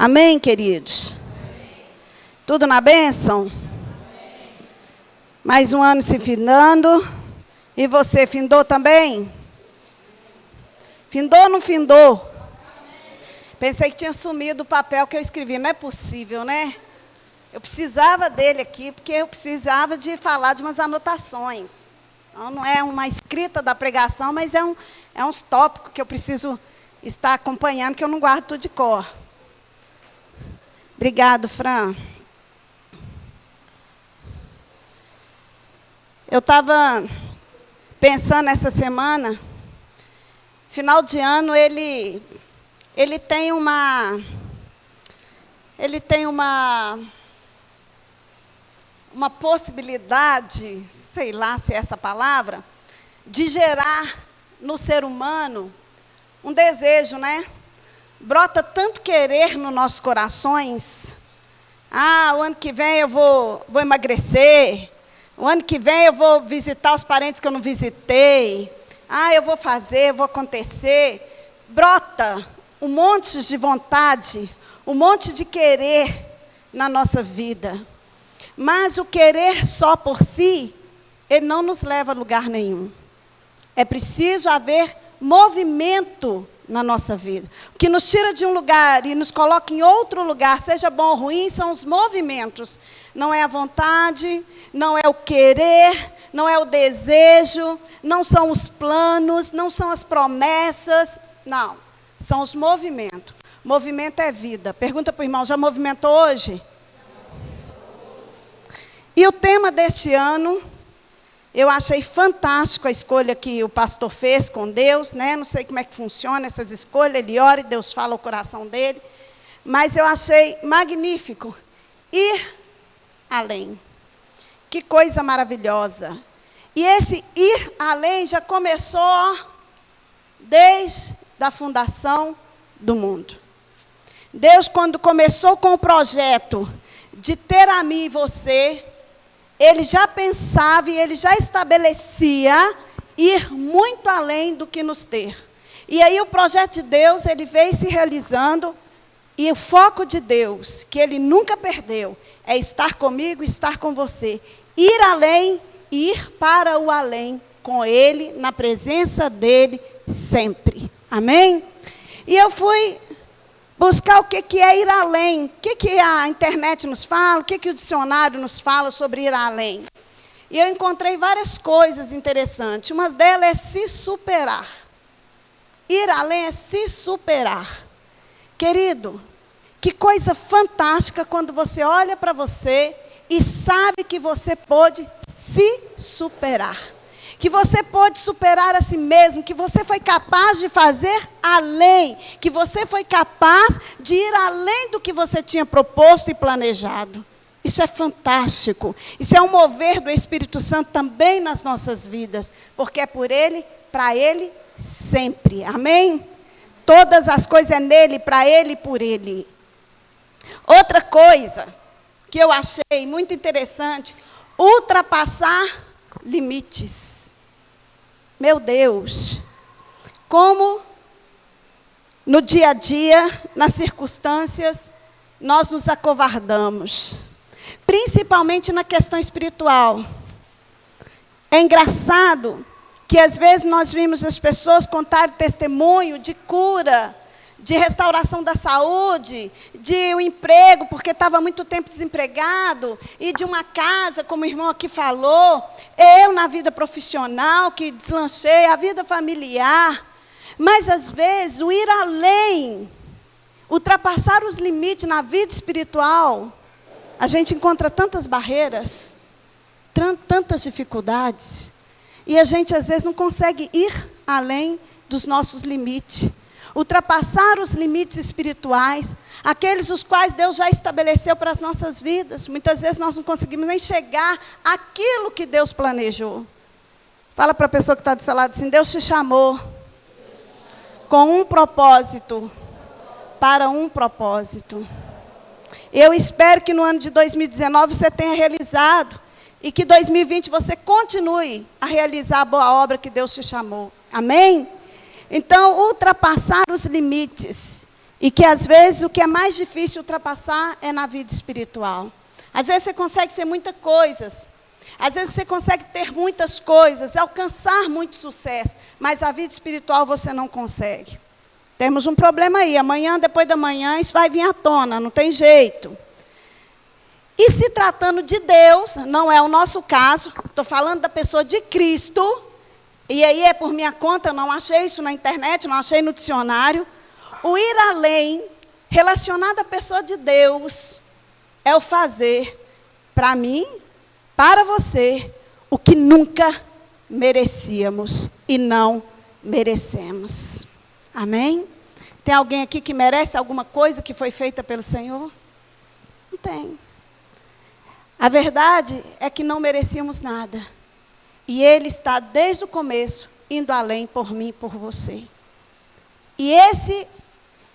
Amém, queridos? Amém. Tudo na bênção? Amém. Mais um ano se findando. E você, findou também? Findou ou não findou? Amém. Pensei que tinha sumido o papel que eu escrevi. Não é possível, né? Eu precisava dele aqui, porque eu precisava de falar de umas anotações. Então, não é uma escrita da pregação, mas é uns tópicos que eu preciso estar acompanhando, que eu não guardo tudo de cor. Obrigado, Fran. Eu estava pensando essa semana, final de ano, ele tem uma possibilidade, sei lá se é essa palavra, de gerar no ser humano um desejo, né? Brota tanto querer nos nossos corações. O ano que vem eu vou emagrecer. O ano que vem eu vou visitar os parentes que eu não visitei. Eu vou fazer, vou acontecer. Brota um monte de vontade, um monte de querer na nossa vida. Mas o querer só por si, ele não nos leva a lugar nenhum. É preciso haver movimento na nossa vida. O que nos tira de um lugar e nos coloca em outro lugar, seja bom ou ruim, são os movimentos. Não é a vontade, não é o querer, não é o desejo, não são os planos, não são as promessas, não. São os movimentos. Movimento é vida. Pergunta para o irmão, já movimentou hoje? E o tema deste ano, eu achei fantástico a escolha que o pastor fez com Deus, né? Não sei como é que funciona essas escolhas, ele ora e Deus fala ao coração dele. Mas eu achei magnífico. Ir além. Que coisa maravilhosa. E esse ir além já começou desde a fundação do mundo. Deus, quando começou com o projeto de ter a mim e você, Ele já pensava e Ele já estabelecia ir muito além do que nos ter. E aí o projeto de Deus, ele veio se realizando, e o foco de Deus, que Ele nunca perdeu, é estar comigo, estar com você. Ir além, ir para o além, com Ele, na presença dEle, sempre. Amém? E eu fui buscar o que é ir além, o que a internet nos fala, o que o dicionário nos fala sobre ir além. E eu encontrei várias coisas interessantes. Uma delas é se superar. Ir além é se superar. Querido, que coisa fantástica quando você olha para você e sabe que você pode se superar. Que você pode superar a si mesmo, que você foi capaz de fazer além, que você foi capaz de ir além do que você tinha proposto e planejado. Isso é fantástico. Isso é um mover do Espírito Santo também nas nossas vidas, porque é por Ele, para Ele, sempre. Amém? Todas as coisas é nele, para Ele e por Ele. Outra coisa que eu achei muito interessante, ultrapassar limites. Meu Deus, como no dia a dia, nas circunstâncias, nós nos acovardamos, principalmente na questão espiritual. É engraçado que às vezes nós vimos as pessoas contarem testemunho de cura, de restauração da saúde, de um emprego, porque estava muito tempo desempregado, e de uma casa, como o irmão aqui falou, eu na vida profissional, que deslanchei, a vida familiar. Mas, às vezes, o ir além, ultrapassar os limites na vida espiritual, a gente encontra tantas barreiras, tantas dificuldades, e a gente, às vezes, não consegue ir além dos nossos limites. Ultrapassar os limites espirituais, aqueles os quais Deus já estabeleceu para as nossas vidas. Muitas vezes nós não conseguimos nem chegar àquilo que Deus planejou. Fala para a pessoa que está do seu lado assim, Deus te chamou com um propósito, para um propósito. Eu espero que no ano de 2019 você tenha realizado, e que 2020 você continue a realizar a boa obra que Deus te chamou. Amém? Então, ultrapassar os limites. E que às vezes o que é mais difícil ultrapassar é na vida espiritual. Às vezes você consegue ser muitas coisas. Às vezes você consegue ter muitas coisas, alcançar muito sucesso. Mas a vida espiritual você não consegue. Temos um problema aí. Amanhã, depois da manhã, isso vai vir à tona. Não tem jeito. E se tratando de Deus, não é o nosso caso. Estou falando da pessoa de Cristo. E aí é por minha conta, eu não achei isso na internet, não achei no dicionário. O ir além, relacionado à pessoa de Deus, é o fazer para mim, para você, o que nunca merecíamos e não merecemos. Amém? Tem alguém aqui que merece alguma coisa que foi feita pelo Senhor? Não tem. A verdade é que não merecíamos nada. E Ele está desde o começo indo além por mim e por você. E esse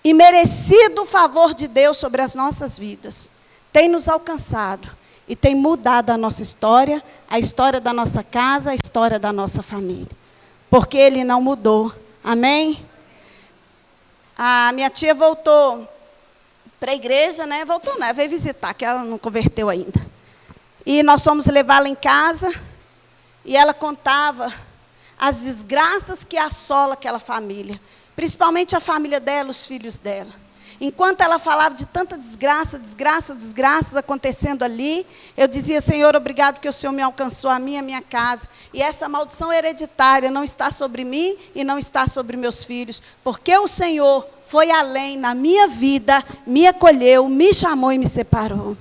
imerecido favor de Deus sobre as nossas vidas tem nos alcançado e tem mudado a nossa história, a história da nossa casa, a história da nossa família. Porque Ele não mudou. Amém? A minha tia voltou para a igreja, né? Voltou, né? Veio visitar, que ela não converteu ainda. E nós fomos levá-la em casa e ela contava as desgraças que assolam aquela família. Principalmente a família dela, os filhos dela. Enquanto ela falava de tanta desgraças acontecendo ali, eu dizia, Senhor, obrigado que o Senhor me alcançou a minha casa. E essa maldição hereditária não está sobre mim e não está sobre meus filhos. Porque o Senhor foi além na minha vida, me acolheu, me chamou e me separou.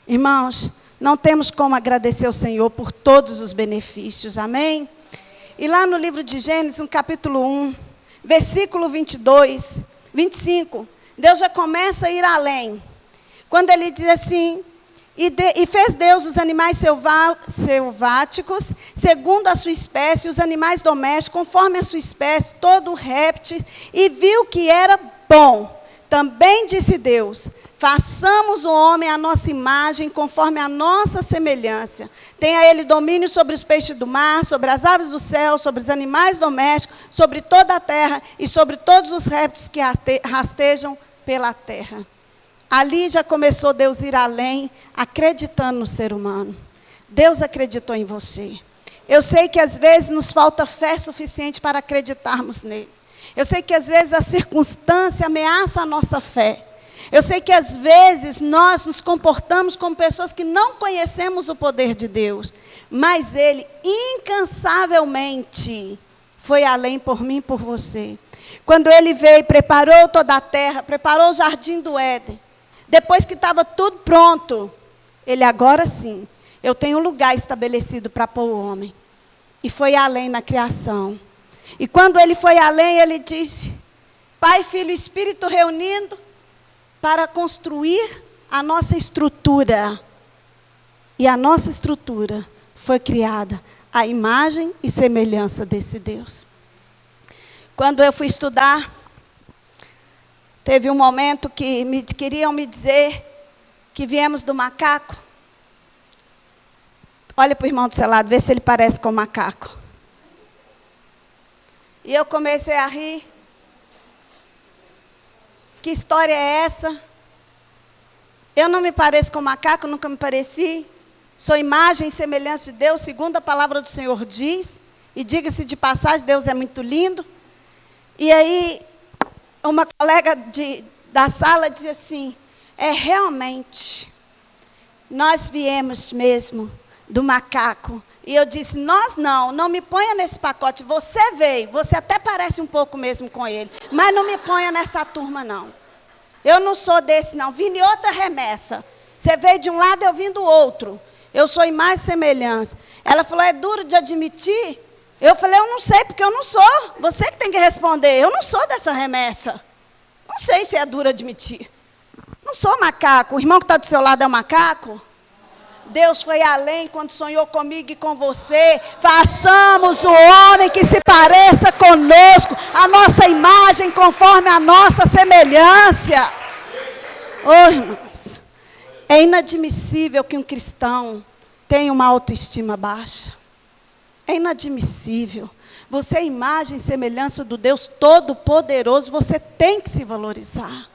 Irmãos, não temos como agradecer ao Senhor por todos os benefícios. Amém? E lá no livro de Gênesis, no capítulo 1, versículo 22, 25... Deus já começa a ir além. Quando ele diz assim, e fez Deus os animais selváticos, segundo a sua espécie, os animais domésticos, conforme a sua espécie, todo réptil, e viu que era bom. Também disse Deus, façamos o homem à nossa imagem, conforme a nossa semelhança. Tenha ele domínio sobre os peixes do mar, sobre as aves do céu, sobre os animais domésticos, sobre toda a terra e sobre todos os répteis que rastejam pela terra. Ali já começou Deus a ir além, acreditando no ser humano. Deus acreditou em você. Eu sei que às vezes nos falta fé suficiente para acreditarmos nele. Eu sei que às vezes a circunstância ameaça a nossa fé. Eu sei que às vezes nós nos comportamos como pessoas que não conhecemos o poder de Deus. Mas Ele, incansavelmente, foi além por mim e por você. Quando Ele veio, preparou toda a terra, preparou o jardim do Éden. Depois que estava tudo pronto, Ele agora sim, eu tenho um lugar estabelecido para pôr o homem. E foi além na criação. E quando Ele foi além, Ele disse, Pai, Filho e Espírito reunindo para construir a nossa estrutura. E a nossa estrutura foi criada à imagem e semelhança desse Deus. Quando eu fui estudar, teve um momento que queriam me dizer que viemos do macaco. Olha para o irmão do seu lado, vê se ele parece com o macaco. E eu comecei a rir. Que história é essa? Eu não me pareço com macaco, nunca me pareci. Sou imagem e semelhança de Deus, segundo a palavra do Senhor diz. E diga-se de passagem, Deus é muito lindo. E aí, uma colega da sala disse assim, realmente, nós viemos mesmo do macaco. E eu disse, nós não me ponha nesse pacote. Você veio, você até parece um pouco mesmo com ele. Mas não me ponha nessa turma, não. Eu não sou desse, não. Vim de outra remessa. Você veio de um lado, eu vim do outro. Eu sou em mais semelhança. Ela falou, é duro de admitir? Eu falei, eu não sei, porque eu não sou. Você que tem que responder. Eu não sou dessa remessa. Não sei se é duro admitir. Não sou macaco. O irmão que está do seu lado é um macaco? Deus foi além quando sonhou comigo e com você. Façamos o homem que se pareça conosco, a nossa imagem conforme a nossa semelhança. Oh, irmãos, é inadmissível que um cristão tenha uma autoestima baixa. É inadmissível. Você é imagem e semelhança do Deus Todo-Poderoso. Você tem que se valorizar.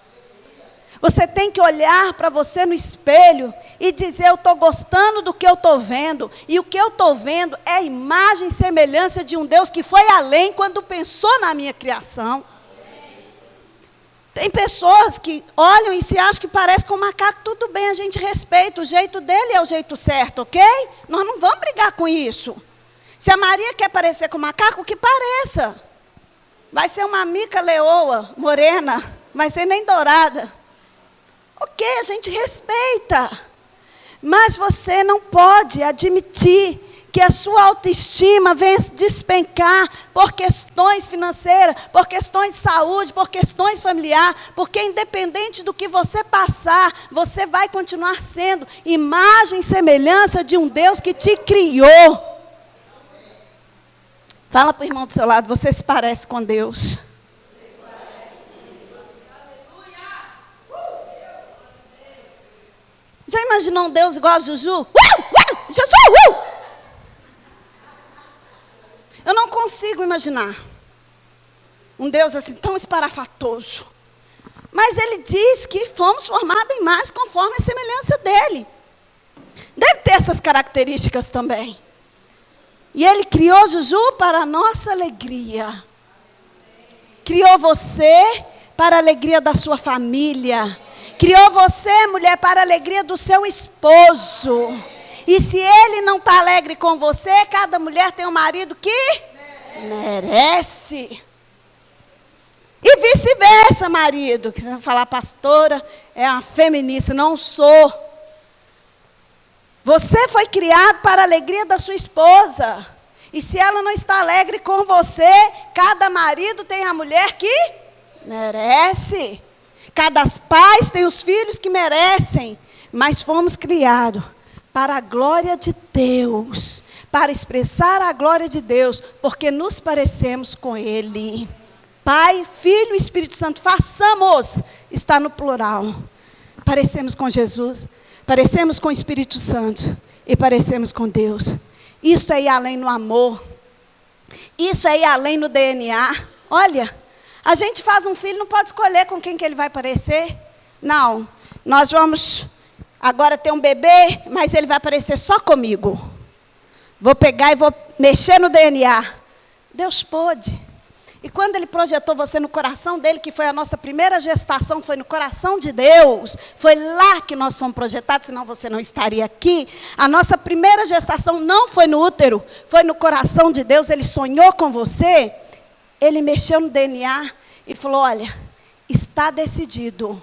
Você tem que olhar para você no espelho e dizer: eu estou gostando do que eu estou vendo. E o que eu estou vendo é a imagem e semelhança de um Deus que foi além quando pensou na minha criação. Tem pessoas que olham e se acham que parece com um macaco. Tudo bem, a gente respeita. O jeito dele é o jeito certo, ok? Nós não vamos brigar com isso. Se a Maria quer parecer com um macaco, que pareça. Vai ser uma mica leoa, morena. Vai ser nem dourada. Ok, a gente respeita, mas você não pode admitir que a sua autoestima venha se despencar por questões financeiras, por questões de saúde, por questões familiares, porque independente do que você passar, você vai continuar sendo imagem e semelhança de um Deus que te criou. Fala para o irmão do seu lado: você se parece com Deus. Já imaginou um Deus igual a Juju? Juju! Eu não consigo imaginar um Deus assim tão esparafatoso. Mas ele diz que fomos formados em imagem conforme a semelhança dele. Deve ter essas características também. E ele criou Juju para a nossa alegria. Criou você para a alegria da sua família. Criou você, mulher, para a alegria do seu esposo. E se ele não está alegre com você, cada mulher tem um marido que merece. E vice-versa, marido. Que vai falar: pastora, é uma feminista. Não sou. Você foi criado para a alegria da sua esposa. E se ela não está alegre com você, cada marido tem a mulher que merece. Cada pai tem os filhos que merecem, mas fomos criados para a glória de Deus, para expressar a glória de Deus, porque nos parecemos com Ele. Pai, Filho e Espírito Santo, façamos, está no plural. Parecemos com Jesus, parecemos com o Espírito Santo e parecemos com Deus. Isso é ir além no amor, isso é ir além no DNA. Olha, a gente faz um filho, não pode escolher com quem que ele vai parecer. Não, nós vamos agora ter um bebê, mas ele vai parecer só comigo. Vou pegar e vou mexer no DNA. Deus pôde. E quando ele projetou você no coração dele, que foi a nossa primeira gestação, foi no coração de Deus. Foi lá que nós fomos projetados, senão você não estaria aqui. A nossa primeira gestação não foi no útero, foi no coração de Deus. Ele sonhou com você. Ele mexeu no DNA e falou: olha, está decidido.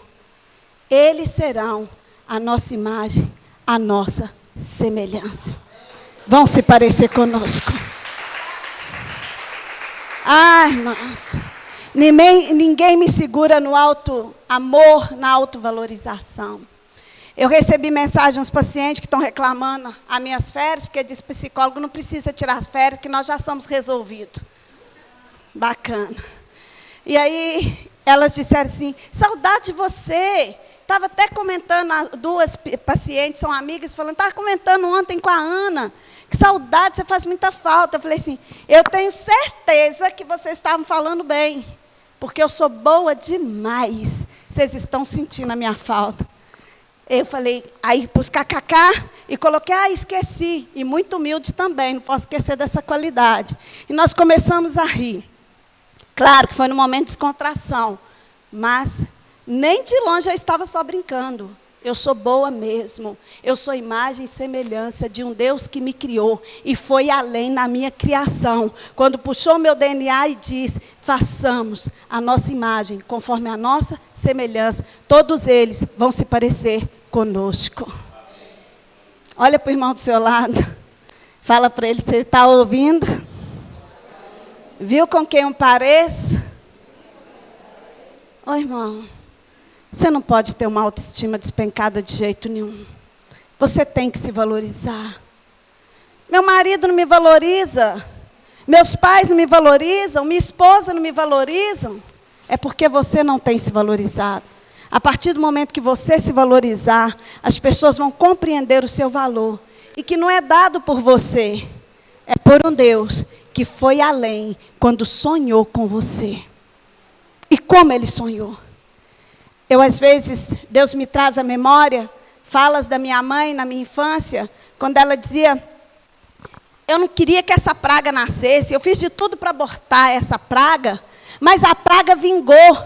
Eles serão a nossa imagem, a nossa semelhança. Vão se parecer conosco. Ah, irmãos, ninguém me segura no alto amor, na autovalorização. Eu recebi mensagem dos pacientes que estão reclamando as minhas férias, porque diz psicólogo: não precisa tirar as férias, que nós já somos resolvidos. Bacana. E aí, elas disseram assim: saudade de você. Estava até comentando, duas pacientes, são amigas, falando, estava comentando ontem com a Ana, que saudade, você faz muita falta. Eu falei assim: eu tenho certeza que vocês estavam falando bem, porque eu sou boa demais. Vocês estão sentindo a minha falta. Eu falei, aí pus kkk e coloquei: esqueci. E muito humilde também, não posso esquecer dessa qualidade. E nós começamos a rir. Claro que foi no momento de descontração, mas nem de longe eu estava só brincando. Eu sou boa mesmo. Eu sou imagem e semelhança de um Deus que me criou e foi além na minha criação. Quando puxou meu DNA e disse: façamos a nossa imagem conforme a nossa semelhança, todos eles vão se parecer conosco. Olha para o irmão do seu lado. Fala para ele: você está ouvindo? Viu com quem eu pareço? Ô irmão, você não pode ter uma autoestima despencada de jeito nenhum. Você tem que se valorizar. Meu marido não me valoriza. Meus pais não me valorizam. Minha esposa não me valorizam. É porque você não tem se valorizado. A partir do momento que você se valorizar, as pessoas vão compreender o seu valor. E que não é dado por você, é por um Deus que foi além quando sonhou com você. E como ele sonhou? Eu, às vezes, Deus me traz à memória falas da minha mãe na minha infância, quando ela dizia: eu não queria que essa praga nascesse, eu fiz de tudo para abortar essa praga, mas a praga vingou.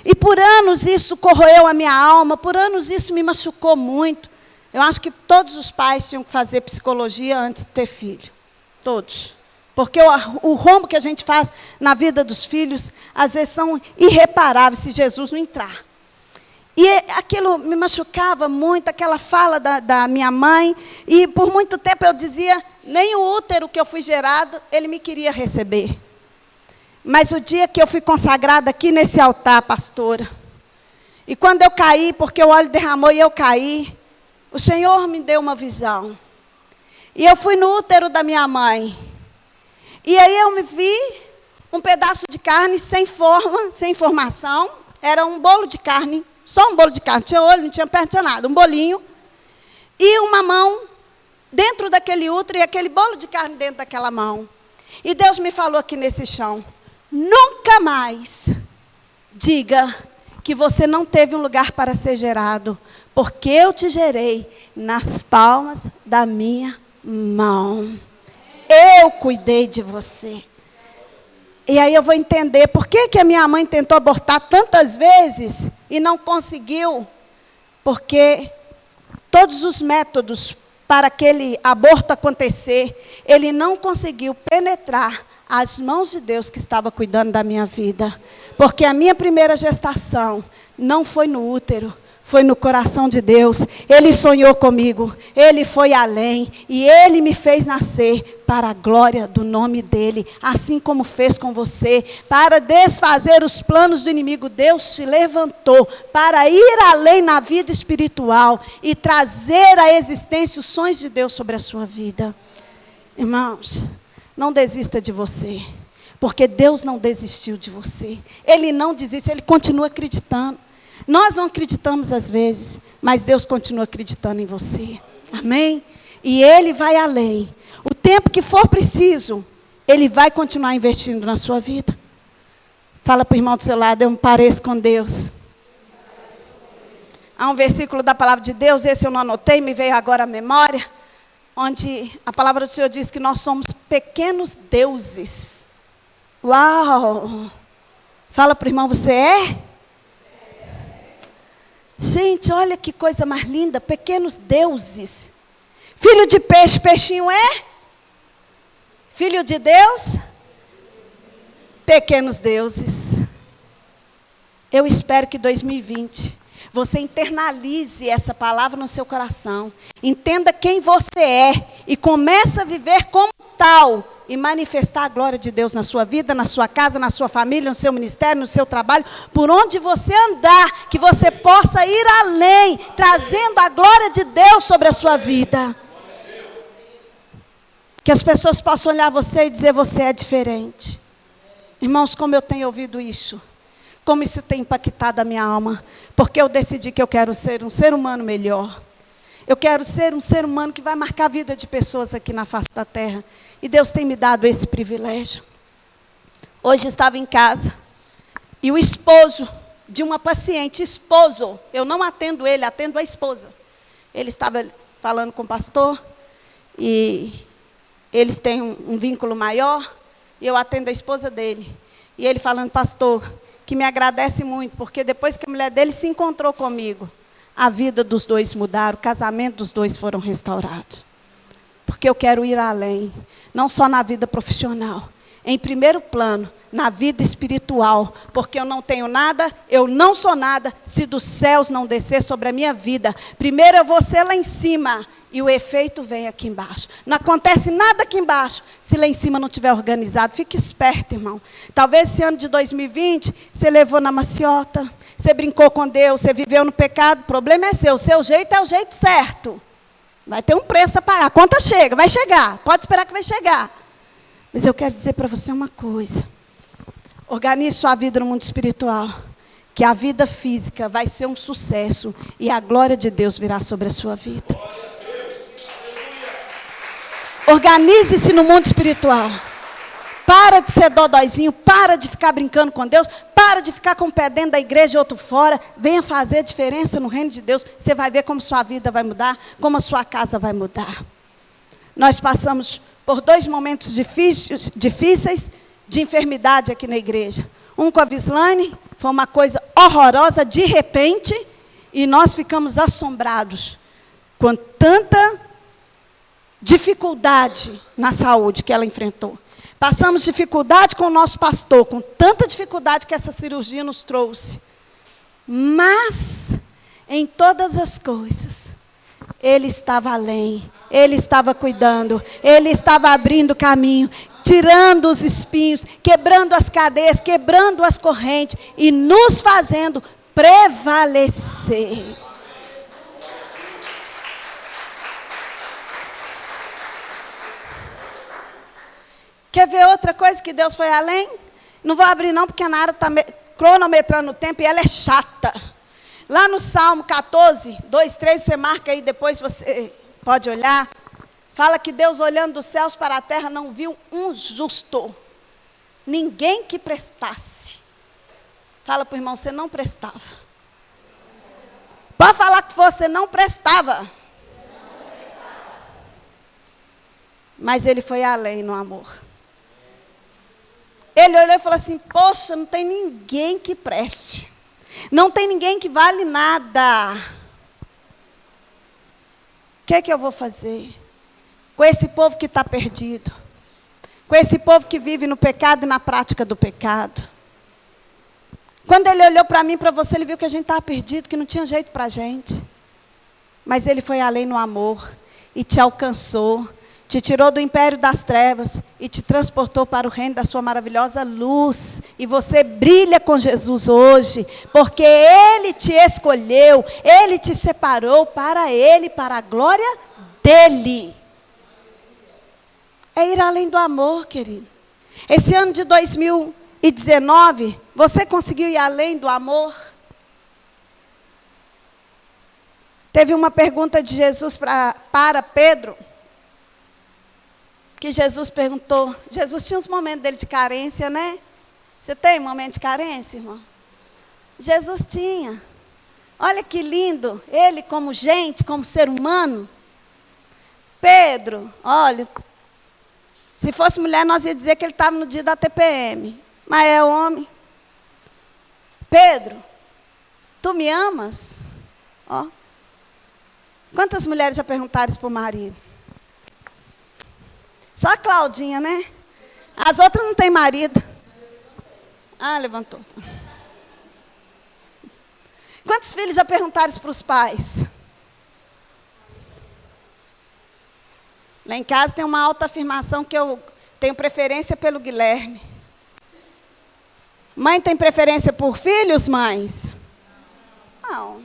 E por anos isso corroeu a minha alma, por anos isso me machucou muito. Eu acho que todos os pais tinham que fazer psicologia antes de ter filho. Todos. Porque o rombo que a gente faz na vida dos filhos, às vezes são irreparáveis se Jesus não entrar. E aquilo me machucava muito, aquela fala da minha mãe. E por muito tempo eu dizia, nem o útero que eu fui gerado, ele me queria receber. Mas o dia que eu fui consagrada aqui nesse altar, pastora, e quando eu caí, porque o óleo derramou e eu caí, o Senhor me deu uma visão. E eu fui no útero da minha mãe. E aí eu me vi um pedaço de carne sem forma, sem formação. Era um bolo de carne, só um bolo de carne. Não tinha olho, não tinha perna, não tinha nada. Um bolinho. E uma mão dentro daquele útero e aquele bolo de carne dentro daquela mão. E Deus me falou aqui nesse chão: nunca mais diga que você não teve um lugar para ser gerado, porque eu te gerei nas palmas da minha mão. Eu cuidei de você. E aí eu vou entender por que a minha mãe tentou abortar tantas vezes e não conseguiu. Porque todos os métodos para aquele aborto acontecer, ele não conseguiu penetrar as mãos de Deus que estava cuidando da minha vida. Porque a minha primeira gestação não foi no útero, foi no coração de Deus. Ele sonhou comigo, ele foi além, e ele me fez nascer para a glória do nome dele, assim como fez com você, para desfazer os planos do inimigo. Deus te levantou para ir além na vida espiritual e trazer à existência os sonhos de Deus sobre a sua vida. Irmãos, não desista de você, porque Deus não desistiu de você. Ele não desiste, ele continua acreditando. Nós não acreditamos às vezes, mas Deus continua acreditando em você. Amém? E Ele vai além. O tempo que for preciso, Ele vai continuar investindo na sua vida. Fala para o irmão do seu lado: eu me pareço com Deus. Há um versículo da palavra de Deus, esse eu não anotei, me veio agora à memória, onde a palavra do Senhor diz que nós somos pequenos deuses. Uau! Fala para o irmão: você é? Gente, olha que coisa mais linda, pequenos deuses. Filho de peixe, peixinho é? Filho de Deus? Pequenos deuses. Eu espero que 2020 você internalize essa palavra no seu coração. Entenda quem você é e comece a viver como tal e manifestar a glória de Deus na sua vida, na sua casa, na sua família, no seu ministério, no seu trabalho, por onde você andar, que você possa ir além, trazendo a glória de Deus sobre a sua vida. Que as pessoas possam olhar você e dizer: você é diferente. Irmãos, como eu tenho ouvido isso, como isso tem impactado a minha alma, porque eu decidi que eu quero ser um ser humano melhor. Eu quero ser um ser humano que vai marcar a vida de pessoas aqui na face da terra. E Deus tem me dado esse privilégio. Hoje estava em casa e o esposo de uma paciente, eu não atendo ele, atendo a esposa. Ele estava falando com o pastor e eles têm um vínculo maior e eu atendo a esposa dele. E ele falando: pastor, que me agradece muito, porque depois que a mulher dele se encontrou comigo, a vida dos dois mudaram, o casamento dos dois foram restaurados. Porque eu quero ir além, não só na vida profissional, em primeiro plano, na vida espiritual, porque eu não tenho nada, eu não sou nada, se dos céus não descer sobre a minha vida. Primeiro eu vou ser lá em cima, e o efeito vem aqui embaixo. Não acontece nada aqui embaixo, se lá em cima não estiver organizado. Fique esperto, irmão. Talvez esse ano de 2020, você levou na maciota, você brincou com Deus, você viveu no pecado, o problema é seu. O seu jeito é o jeito certo. Vai ter um preço a pagar. A conta chega, vai chegar. Pode esperar que vai chegar. Mas eu quero dizer para você uma coisa. Organize sua vida no mundo espiritual. Que a vida física vai ser um sucesso. E a glória de Deus virá sobre a sua vida. Organize-se no mundo espiritual. Para de ser dodóizinho, para de ficar brincando com Deus, para de ficar com um pé dentro da igreja e outro fora. Venha fazer a diferença no reino de Deus. Você vai ver como sua vida vai mudar, como a sua casa vai mudar. Nós passamos por 2 momentos difíceis de enfermidade aqui na igreja. Um com a Vislane, foi uma coisa horrorosa, de repente, e nós ficamos assombrados com tanta dificuldade na saúde que ela enfrentou. Passamos dificuldade com o nosso pastor, com tanta dificuldade que essa cirurgia nos trouxe. Mas, em todas as coisas, Ele estava além, Ele estava cuidando, Ele estava abrindo caminho, tirando os espinhos, quebrando as cadeias, quebrando as correntes e nos fazendo prevalecer. Quer ver outra coisa que Deus foi além? Não vou abrir não, porque a Nara está cronometrando o tempo e ela é chata. Lá no Salmo 14, 2, 3, você marca aí, depois você pode olhar. Fala que Deus, olhando dos céus para a terra, não viu um justo. Ninguém que prestasse. Fala para o irmão, você não prestava. Pode falar que você não prestava. Mas Ele foi além no amor. Ele olhou e falou assim, poxa, não tem ninguém que preste. Não tem ninguém que vale nada. O que é que eu vou fazer com esse povo que está perdido? Com esse povo que vive no pecado e na prática do pecado? Quando Ele olhou para mim e para você, Ele viu que a gente estava perdido, que não tinha jeito para a gente. Mas Ele foi além no amor e te alcançou. Te tirou do império das trevas e te transportou para o reino da sua maravilhosa luz. E você brilha com Jesus hoje, porque Ele te escolheu, Ele te separou para Ele, para a glória dEle. É ir além do amor, querido. Esse ano de 2019, você conseguiu ir além do amor? Teve uma pergunta de Jesus para Pedro, que Jesus perguntou. Jesus tinha uns momentos dele de carência, né? Você tem um momento de carência, irmão? Jesus tinha. Olha que lindo, ele como gente, como ser humano. Pedro, olha, se fosse mulher nós ia dizer que ele estava no dia da TPM, mas é homem. Pedro, tu me amas? Ó. Quantas mulheres já perguntaram isso para o marido? Só a Claudinha, né? As outras não têm marido. Ah, levantou. Quantos filhos já perguntaram isso para os pais? Lá em casa tem uma autoafirmação que eu tenho preferência pelo Guilherme. Mãe tem preferência por filhos, mães? Não.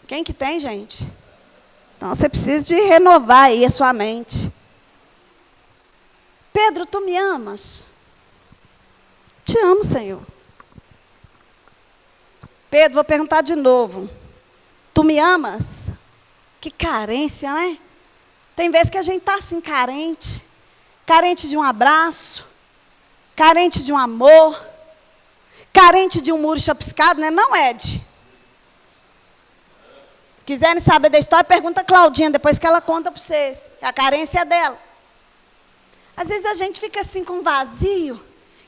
Quem que tem, gente? Então, você precisa de renovar aí a sua mente. Pedro, tu me amas? Te amo, Senhor. Pedro, vou perguntar de novo. Tu me amas? Que carência, né? Tem vezes que a gente está assim, carente. Carente de um abraço. Carente de um amor. Carente de um muro chapiscado, né? Não, Ed? Se quiserem saber da história, pergunta a Claudinha, depois que ela conta para vocês. A carência é dela. Às vezes a gente fica assim com vazio,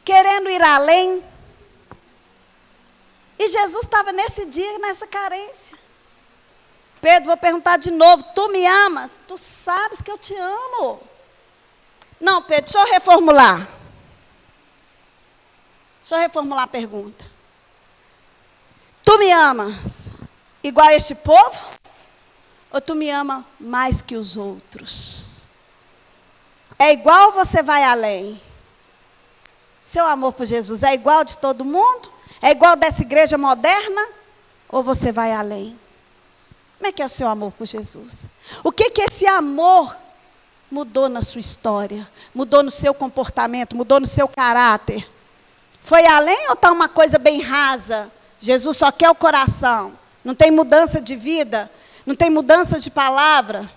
querendo ir além. E Jesus estava nesse dia, nessa carência. Pedro, vou perguntar de novo, tu me amas? Tu sabes que eu te amo. Não, Pedro, deixa eu reformular. Deixa eu reformular a pergunta. Tu me amas igual a este povo? Ou tu me ama mais que os outros? É igual ou você vai além? Seu amor por Jesus é igual de todo mundo? É igual dessa igreja moderna? Ou você vai além? Como é que é o seu amor por Jesus? O que esse amor mudou na sua história? Mudou no seu comportamento? Mudou no seu caráter? Foi além ou está uma coisa bem rasa? Jesus só quer o coração. Não tem mudança de vida? Não tem mudança de palavra?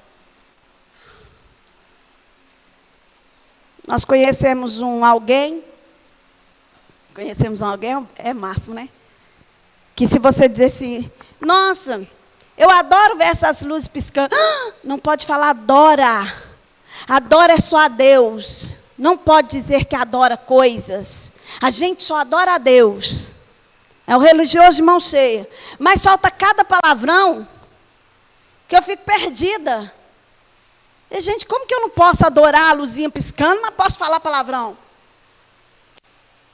Nós conhecemos alguém, é máximo, né? Que se você dizer assim, nossa, eu adoro ver essas luzes piscando. Não pode falar adora. Adora é só a Deus. Não pode dizer que adora coisas. A gente só adora a Deus. É o religioso de mão cheia. Mas solta cada palavrão que eu fico perdida. E, gente, como que eu não posso adorar a luzinha piscando, mas posso falar palavrão?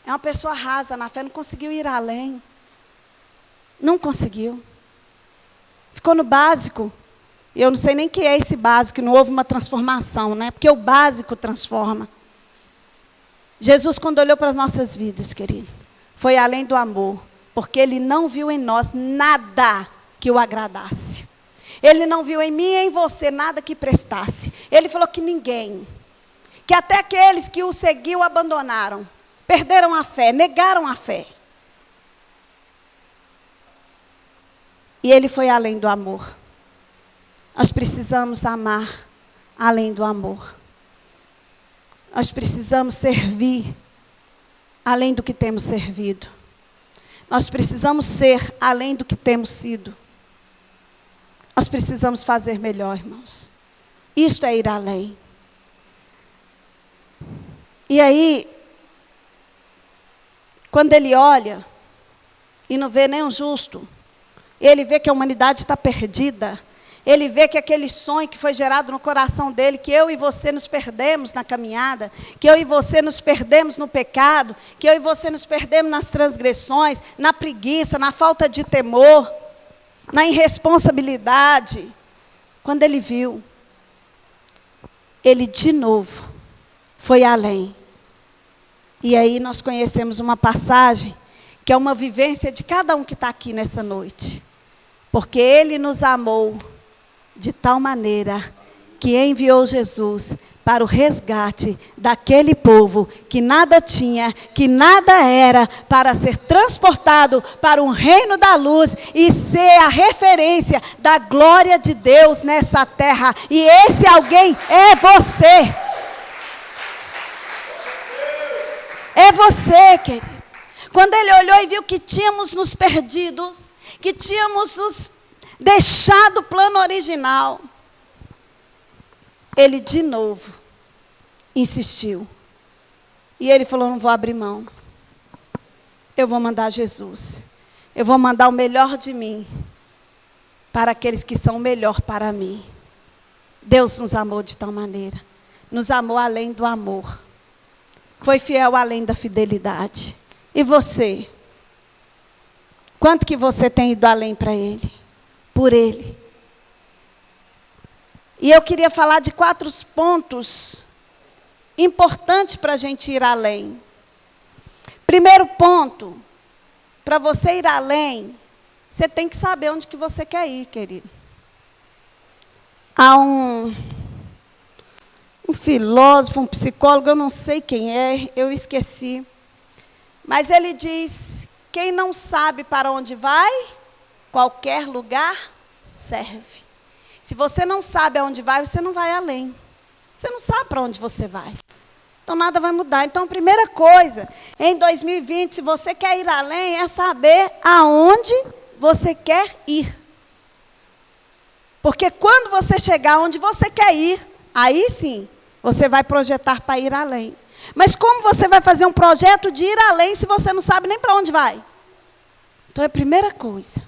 É uma pessoa rasa na fé, não conseguiu ir além. Não conseguiu. Ficou no básico. E eu não sei nem o que é esse básico, não houve uma transformação, né? Porque o básico transforma. Jesus, quando olhou para as nossas vidas, querido, foi além do amor. Porque Ele não viu em nós nada que o agradasse. Ele não viu em mim e em você nada que prestasse. Ele falou que ninguém, que até aqueles que o seguiu abandonaram, perderam a fé, negaram a fé. E Ele foi além do amor. Nós precisamos amar além do amor. Nós precisamos servir além do que temos servido. Nós precisamos ser além do que temos sido. Nós precisamos fazer melhor, irmãos. Isto é ir além. E aí, quando ele olha e não vê nenhum justo, ele vê que a humanidade está perdida. Ele vê que aquele sonho que foi gerado no coração dele, que eu e você nos perdemos na caminhada, que eu e você nos perdemos no pecado, que eu e você nos perdemos nas transgressões, na preguiça, na falta de temor, na irresponsabilidade. Quando ele viu, ele de novo foi além. E aí nós conhecemos uma passagem que é uma vivência de cada um que está aqui nessa noite. Porque Ele nos amou de tal maneira que enviou Jesus para o resgate daquele povo que nada tinha, que nada era, para ser transportado para um reino da luz e ser a referência da glória de Deus nessa terra. E esse alguém é você. É você, querido. Quando ele olhou e viu que tínhamos nos perdidos, que tínhamos nos deixado o plano original, ele de novo insistiu. E ele falou, não vou abrir mão. Eu vou mandar Jesus. Eu vou mandar o melhor de mim para aqueles que são o melhor para mim. Deus nos amou de tal maneira. Nos amou além do amor. Foi fiel além da fidelidade. E você? Quanto que você tem ido além para Ele? Por Ele. E eu queria falar de 4 pontos importantes para a gente ir além. Primeiro ponto, para você ir além, você tem que saber onde que você quer ir, querido. Há um filósofo, um psicólogo, eu não sei quem é, eu esqueci. Mas ele diz, quem não sabe para onde vai, qualquer lugar serve. Se você não sabe aonde vai, você não vai além. Você não sabe para onde você vai. Então, nada vai mudar. Então, a primeira coisa, em 2020, se você quer ir além, é saber aonde você quer ir. Porque quando você chegar onde você quer ir, aí sim, você vai projetar para ir além. Mas como você vai fazer um projeto de ir além se você não sabe nem para onde vai? Então, a primeira coisa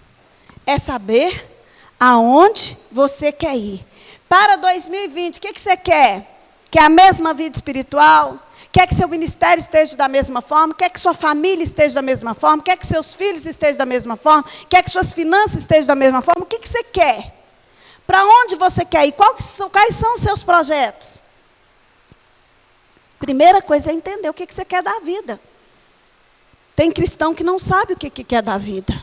é saber aonde você quer ir. Para 2020, o que você quer? Quer a mesma vida espiritual? Quer que seu ministério esteja da mesma forma? Quer que sua família esteja da mesma forma? Quer que seus filhos estejam da mesma forma? Quer que suas finanças estejam da mesma forma? O que você quer? Para onde você quer ir? Quais são os seus projetos? Primeira coisa é entender o que você quer da vida. Tem cristão que não sabe o que quer da vida.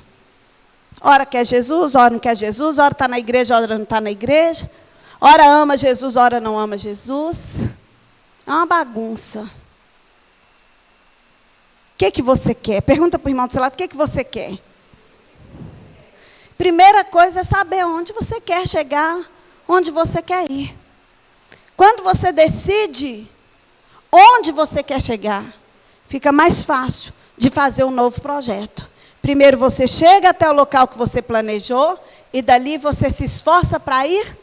Ora quer Jesus, ora não quer Jesus, ora está na igreja, ora não está na igreja. Ora ama Jesus, ora não ama Jesus. É uma bagunça. O que você quer? Pergunta para o irmão do seu lado, o que você quer? Primeira coisa é saber onde você quer chegar, onde você quer ir. Quando você decide onde você quer chegar, fica mais fácil de fazer um novo projeto. Primeiro você chega até o local que você planejou, e dali você se esforça para ir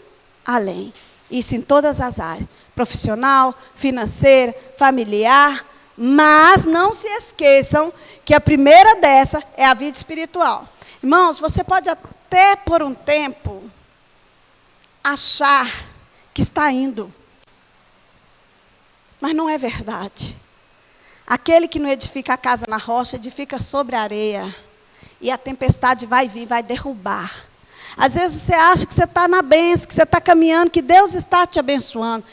além. Isso em todas as áreas. Profissional, financeira, familiar. Mas não se esqueçam que a primeira dessa é a vida espiritual. Irmãos, você pode até por um tempo achar que está indo. Mas não é verdade. Aquele que não edifica a casa na rocha, edifica sobre a areia. E a tempestade vai vir, vai derrubar. Às vezes você acha que você está na bênção, que você está caminhando, que Deus está te abençoando.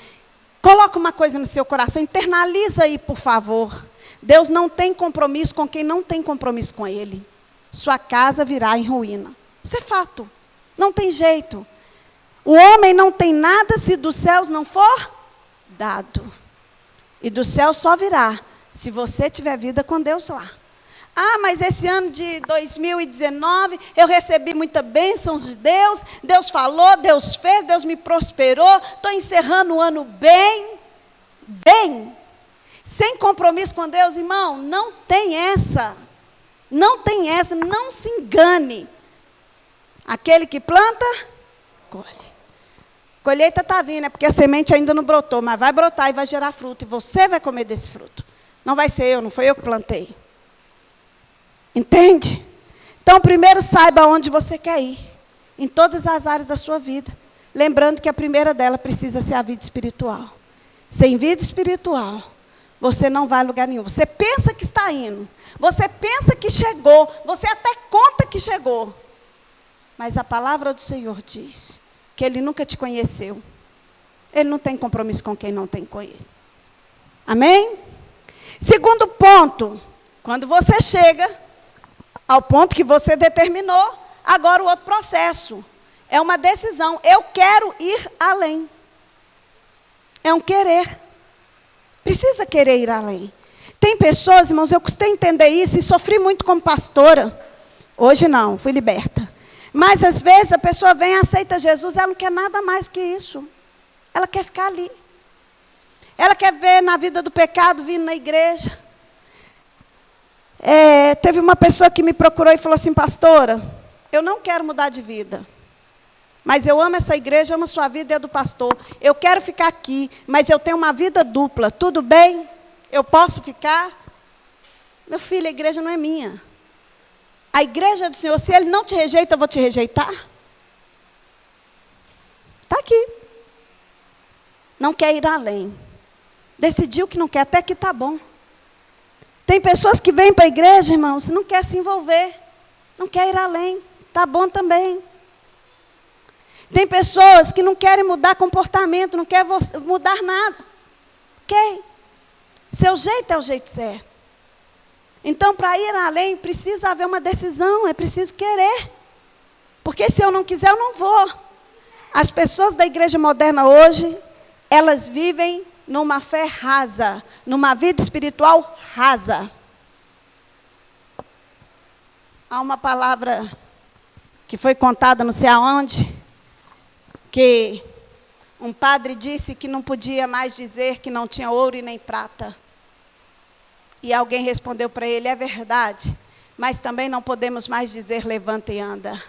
Coloca uma coisa no seu coração, internaliza aí, por favor. Deus não tem compromisso com quem não tem compromisso com Ele. Sua casa virá em ruína. Isso é fato. Não tem jeito. O homem não tem nada se dos céus não for dado. E do céu só virá se você tiver vida com Deus lá. Ah, mas esse ano de 2019, eu recebi muitas bênçãos de Deus. Deus falou, Deus fez, Deus me prosperou. Estou encerrando o ano bem. Sem compromisso com Deus, irmão, não tem essa. Não tem essa, não se engane. Aquele que planta, colhe. Colheita está vindo, é porque a semente ainda não brotou, mas vai brotar e vai gerar fruto. E você vai comer desse fruto. Não vai ser eu, não foi eu que plantei. Entende? Então, primeiro saiba onde você quer ir. Em todas as áreas da sua vida. Lembrando que a primeira dela precisa ser a vida espiritual. Sem vida espiritual, você não vai a lugar nenhum. Você pensa que está indo. Você pensa que chegou. Você até conta que chegou. Mas a palavra do Senhor diz que Ele nunca te conheceu. Ele não tem compromisso com quem não tem com Ele. Amém? Segundo ponto, quando você chega ao ponto que você determinou, agora o outro processo. É uma decisão. Eu quero ir além. É um querer. Precisa querer ir além. Tem pessoas, irmãos, eu custei entender isso e sofri muito como pastora. Hoje não, fui liberta. Mas às vezes a pessoa vem e aceita Jesus, ela não quer nada mais que isso. Ela quer ficar ali. Ela quer ver na vida do pecado vindo na igreja. Teve uma pessoa que me procurou e falou assim: pastora, eu não quero mudar de vida. Mas eu amo essa igreja, amo a sua vida e a do pastor. Eu quero ficar aqui, mas eu tenho uma vida dupla. Tudo bem? Eu posso ficar? Meu filho, a igreja não é minha. A igreja é do Senhor. Se Ele não te rejeita, eu vou te rejeitar? Está aqui. Não quer ir além. Decidiu que não quer, até que está bom. Tem pessoas que vêm para a igreja, irmãos, não quer se envolver. Não quer ir além. Está bom também. Tem pessoas que não querem mudar comportamento, não querem mudar nada. Ok? Seu jeito é o jeito certo. Então, para ir além, precisa haver uma decisão, é preciso querer. Porque se eu não quiser, eu não vou. As pessoas da igreja moderna hoje, elas vivem numa fé rasa, numa vida espiritual rasa. Há uma palavra que foi contada não sei aonde, que um padre disse que não podia mais dizer que não tinha ouro e nem prata. E alguém respondeu para ele: é verdade, mas também não podemos mais dizer levanta e anda,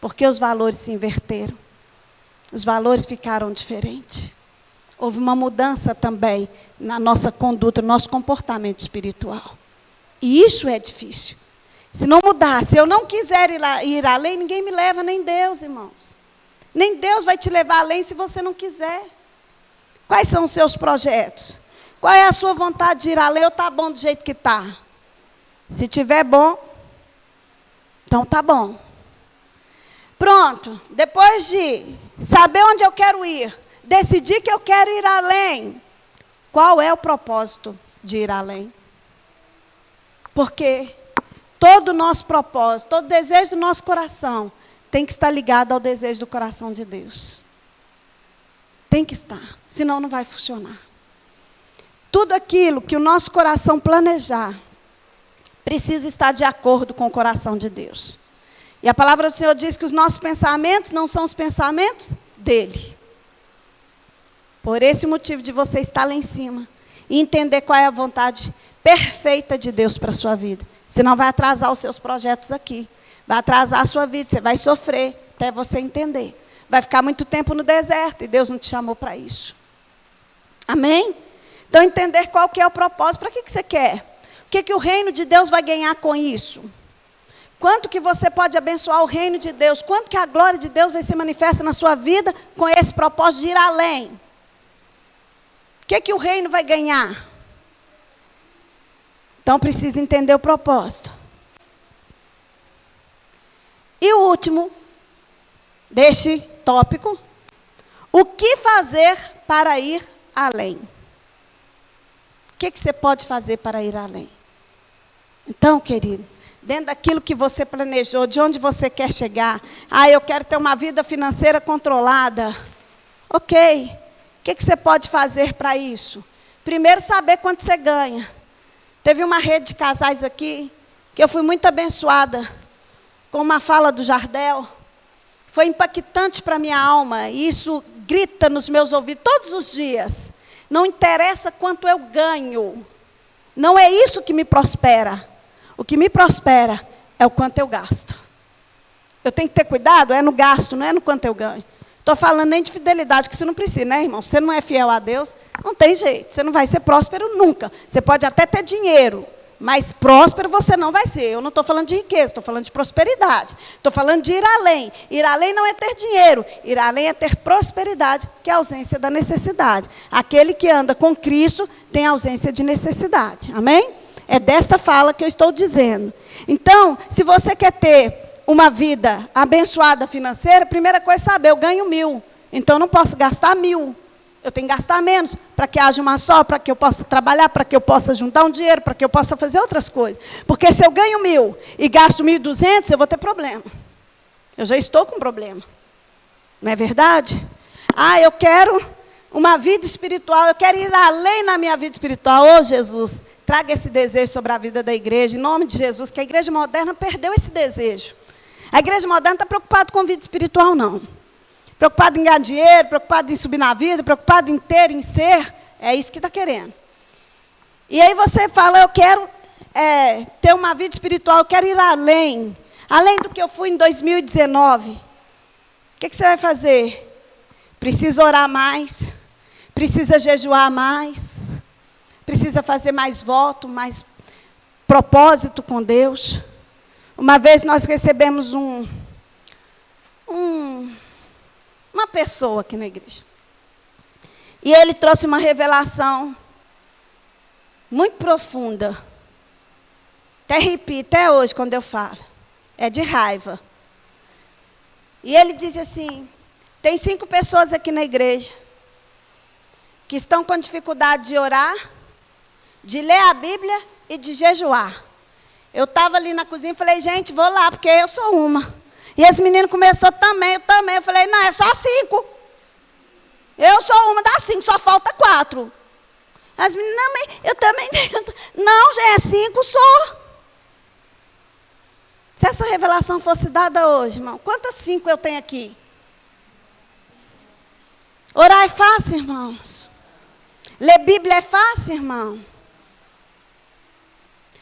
porque os valores se inverteram. Os valores ficaram diferentes. Houve uma mudança também na nossa conduta, no nosso comportamento espiritual. E isso é difícil. Se não mudar, se eu não quiser ir além, ninguém me leva, nem Deus, irmãos. Nem Deus vai te levar além se você não quiser. Quais são os seus projetos? Qual é a sua vontade de ir além ou está bom do jeito que está? Se tiver bom, então está bom. Pronto, depois de saber onde eu quero ir, decidir que eu quero ir além, qual é o propósito de ir além? Porque todo o nosso propósito, todo desejo do nosso coração tem que estar ligado ao desejo do coração de Deus. Tem que estar, senão não vai funcionar. Tudo aquilo que o nosso coração planejar precisa estar de acordo com o coração de Deus. E a palavra do Senhor diz que os nossos pensamentos não são os pensamentos dele. Por esse motivo de você estar lá em cima, e entender qual é a vontade perfeita de Deus para a sua vida. Senão vai atrasar os seus projetos aqui. Vai atrasar a sua vida, você vai sofrer até você entender. Vai ficar muito tempo no deserto e Deus não te chamou para isso. Amém? Então, entender qual que é o propósito. Para que você quer? O que o reino de Deus vai ganhar com isso? Quanto que você pode abençoar o reino de Deus? Quanto que a glória de Deus vai se manifestar na sua vida com esse propósito de ir além? O que o reino vai ganhar? Então, precisa entender o propósito. E o último deste tópico, o que fazer para ir além? O que você pode fazer para ir além? Então, querido, dentro daquilo que você planejou, de onde você quer chegar, eu quero ter uma vida financeira controlada. Ok, o que você pode fazer para isso? Primeiro, saber quanto você ganha. Teve uma rede de casais aqui, que eu fui muito abençoada, com uma fala do Jardel. Foi impactante para a minha alma, e isso grita nos meus ouvidos todos os dias. Não interessa quanto eu ganho, não é isso que me prospera. O que me prospera é o quanto eu gasto. Eu tenho que ter cuidado, é no gasto, não é no quanto eu ganho. Estou falando nem de fidelidade, que você não precisa, né, irmão? Se você não é fiel a Deus, não tem jeito, você não vai ser próspero nunca. Você pode até ter dinheiro, mas próspero você não vai ser. Eu não estou falando de riqueza, estou falando de prosperidade. Estou falando de ir além. Ir além não é ter dinheiro. Ir além é ter prosperidade, que é a ausência da necessidade. Aquele que anda com Cristo tem ausência de necessidade. Amém? É desta fala que eu estou dizendo. Então, se você quer ter uma vida abençoada financeira, a primeira coisa é saber, eu ganho 1.000. Então, eu não posso gastar 1.000. Eu tenho que gastar menos para que haja uma só, para que eu possa trabalhar, para que eu possa juntar um dinheiro, para que eu possa fazer outras coisas. Porque se eu ganho 1.000 e gasto 1.200, eu vou ter problema. Eu já estou com problema. Não é verdade? Eu quero uma vida espiritual, eu quero ir além na minha vida espiritual. Ô, Jesus, traga esse desejo sobre a vida da igreja, em nome de Jesus, que a igreja moderna perdeu esse desejo. A igreja moderna está preocupada com vida espiritual, não. Preocupado em ganhar dinheiro, preocupado em subir na vida, preocupado em ter, em ser. É isso que está querendo. E aí você fala, eu quero ter uma vida espiritual, eu quero ir além. Além do que eu fui em 2019. O que você vai fazer? Precisa orar mais. Precisa jejuar mais. Precisa fazer mais voto, mais propósito com Deus. Uma vez nós recebemos uma pessoa aqui na igreja. E ele trouxe uma revelação muito profunda. Até arrepio, até hoje, quando eu falo. É de raiva. E ele disse assim, tem 5 pessoas aqui na igreja que estão com dificuldade de orar, de ler a Bíblia e de jejuar. Eu estava ali na cozinha e falei, gente, vou lá, porque eu sou uma. E esse menino começou também, eu também. Eu falei, não, é só 5. Eu sou uma das 5, só falta 4. As meninas, não, mas eu também tenho. Não, já é 5 só. Se essa revelação fosse dada hoje, irmão, quantas 5 eu tenho aqui? Orar é fácil, irmãos. Ler Bíblia é fácil, irmão.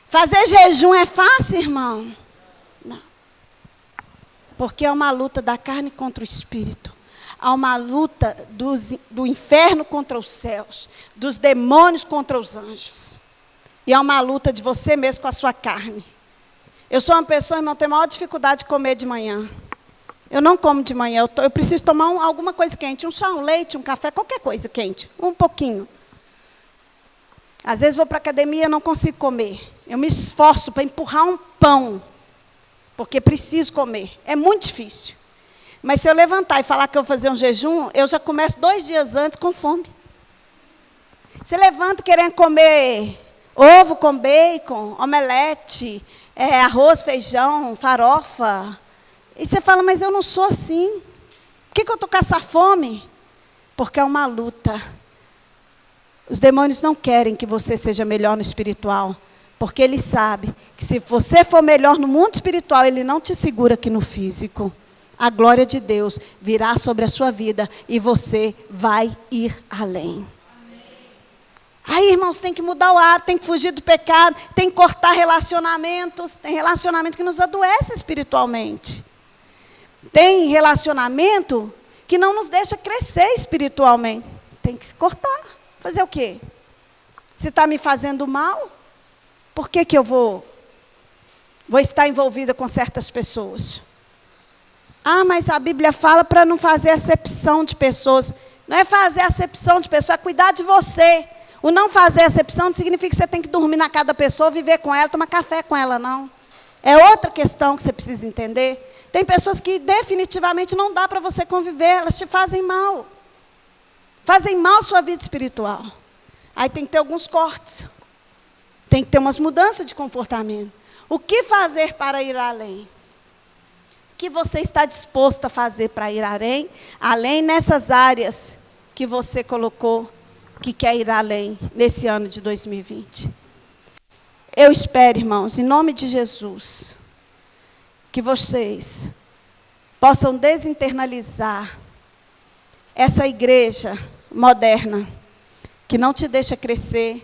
Fazer jejum é fácil, irmão? Não. Porque é uma luta da carne contra o espírito. Há uma luta do inferno contra os céus. Dos demônios contra os anjos. E há uma luta de você mesmo com a sua carne. Eu sou uma pessoa, irmão, que tem a maior dificuldade de comer de manhã. Eu não como de manhã. Eu preciso tomar alguma coisa quente. Um chá, um leite, um café, qualquer coisa quente. Um pouquinho. Às vezes vou para a academia e não consigo comer. Eu me esforço para empurrar um pão, porque preciso comer. É muito difícil. Mas se eu levantar e falar que eu vou fazer um jejum, eu já começo 2 dias antes com fome. Você levanta querendo comer ovo com bacon, omelete, arroz, feijão, farofa. E você fala, mas eu não sou assim. Por que eu estou com essa fome? Porque é uma luta. Os demônios não querem que você seja melhor no espiritual. Porque ele sabe que se você for melhor no mundo espiritual, ele não te segura aqui no físico. A glória de Deus virá sobre a sua vida e você vai ir além. Aí, irmãos, tem que mudar o hábito, tem que fugir do pecado, tem que cortar relacionamentos. Tem relacionamento que nos adoece espiritualmente. Tem relacionamento que não nos deixa crescer espiritualmente. Tem que se cortar. Fazer o quê? Se está me fazendo mal, por que eu vou estar envolvida com certas pessoas? Ah, mas a Bíblia fala para não fazer acepção de pessoas. Não é fazer acepção de pessoas, é cuidar de você. O não fazer acepção não significa que você tem que dormir na casa da pessoa, viver com ela, tomar café com ela, não. É outra questão que você precisa entender. Tem pessoas que definitivamente não dá para você conviver, elas te fazem mal. Fazem mal à sua vida espiritual. Aí tem que ter alguns cortes. Tem que ter umas mudanças de comportamento. O que fazer para ir além? O que você está disposto a fazer para ir além nessas áreas que você colocou, que quer ir além nesse ano de 2020? Eu espero, irmãos, em nome de Jesus, que vocês possam desinternalizar essa igreja moderna, que não te deixa crescer,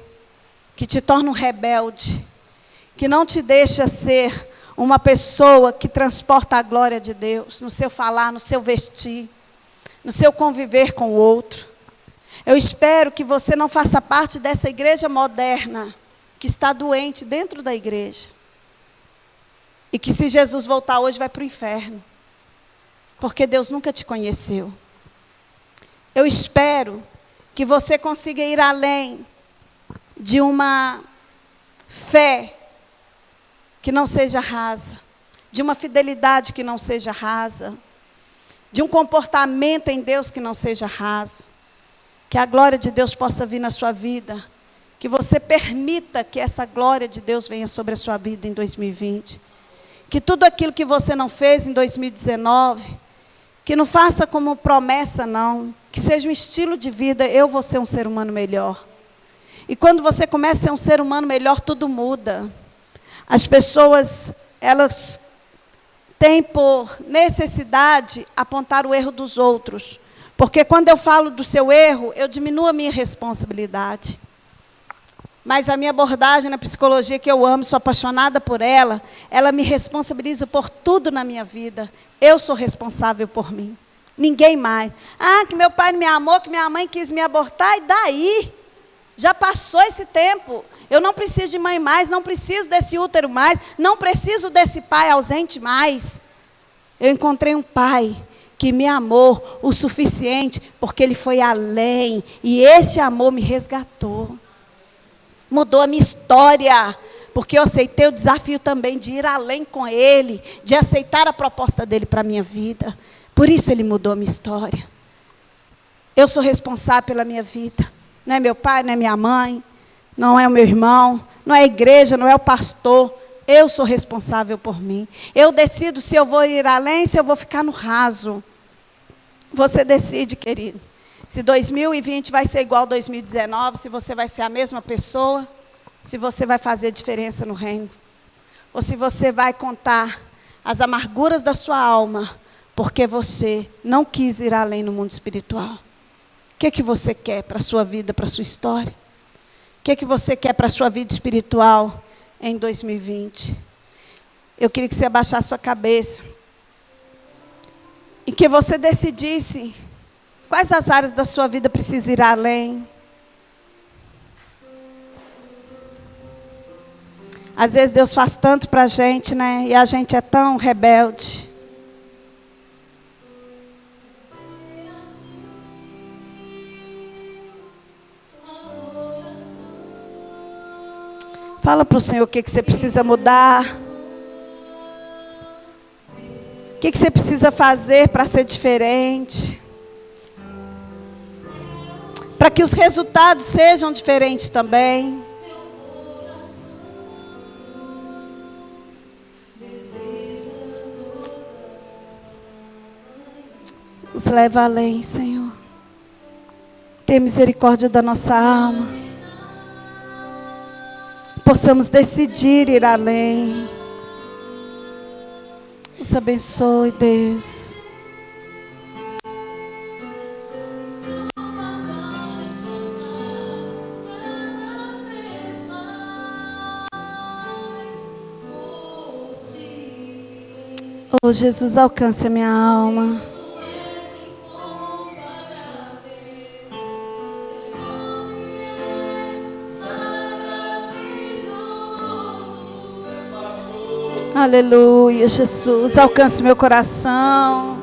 que te torna um rebelde, que não te deixa ser uma pessoa que transporta a glória de Deus, no seu falar, no seu vestir, no seu conviver com o outro. Eu espero que você não faça parte dessa igreja moderna, que está doente dentro da igreja. E que se Jesus voltar hoje, vai para o inferno. Porque Deus nunca te conheceu. Eu espero que você consiga ir além de uma fé que não seja rasa, de uma fidelidade que não seja rasa, de um comportamento em Deus que não seja raso. Que a glória de Deus possa vir na sua vida, que você permita que essa glória de Deus venha sobre a sua vida em 2020. Que tudo aquilo que você não fez em 2019, que não faça como promessa, não. Que seja um estilo de vida, eu vou ser um ser humano melhor. E quando você começa a ser um ser humano melhor, tudo muda. As pessoas, elas têm por necessidade apontar o erro dos outros. Porque quando eu falo do seu erro, eu diminuo a minha responsabilidade. Mas a minha abordagem na psicologia, que eu amo, sou apaixonada por ela, ela me responsabiliza por tudo na minha vida. Eu sou responsável por mim. Ninguém mais. Ah, que meu pai não me amou, que minha mãe quis me abortar, e daí? Já passou esse tempo. Eu não preciso de mãe mais, não preciso desse útero mais, não preciso desse pai ausente mais. Eu encontrei um pai que me amou o suficiente, porque ele foi além, e esse amor me resgatou. Mudou a minha história, porque eu aceitei o desafio também de ir além com ele, de aceitar a proposta dele para a minha vida. Por isso ele mudou a minha história. Eu sou responsável pela minha vida. Não é meu pai, não é minha mãe, não é o meu irmão, não é a igreja, não é o pastor. Eu sou responsável por mim. Eu decido se eu vou ir além, se eu vou ficar no raso. Você decide, querido. Se 2020 vai ser igual a 2019, se você vai ser a mesma pessoa, se você vai fazer diferença no reino. Ou se você vai contar as amarguras da sua alma, porque você não quis ir além no mundo espiritual. O que você quer para a sua vida, para a sua história? O que você quer para a sua vida espiritual em 2020? Eu queria que você abaixasse sua cabeça. E que você decidisse quais as áreas da sua vida precisam ir além. Às vezes Deus faz tanto para a gente, né? E a gente é tão rebelde. Fala para o Senhor o que você precisa mudar. O que você precisa fazer para ser diferente. Para que os resultados sejam diferentes também. Nos leva além, Senhor. Tenha misericórdia da nossa alma. Possamos decidir ir além. Nos abençoe, Deus. Oh, Jesus, alcance a minha alma. Aleluia, Jesus, alcance meu coração.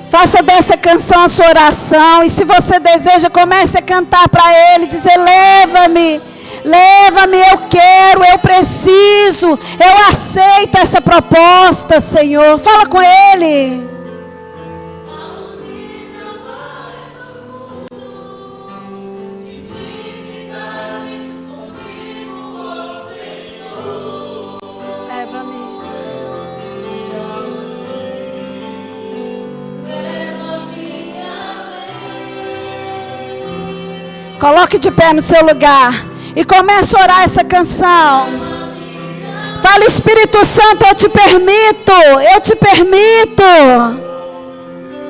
Faça dessa canção a sua oração. E se você deseja, comece a cantar para Ele. Dizer: leva-me, leva-me, eu quero, eu preciso, eu aceito essa proposta, Senhor. Fala com Ele. Coloque de pé no seu lugar e comece a orar essa canção. Fala: Espírito Santo, eu te permito, eu te permito.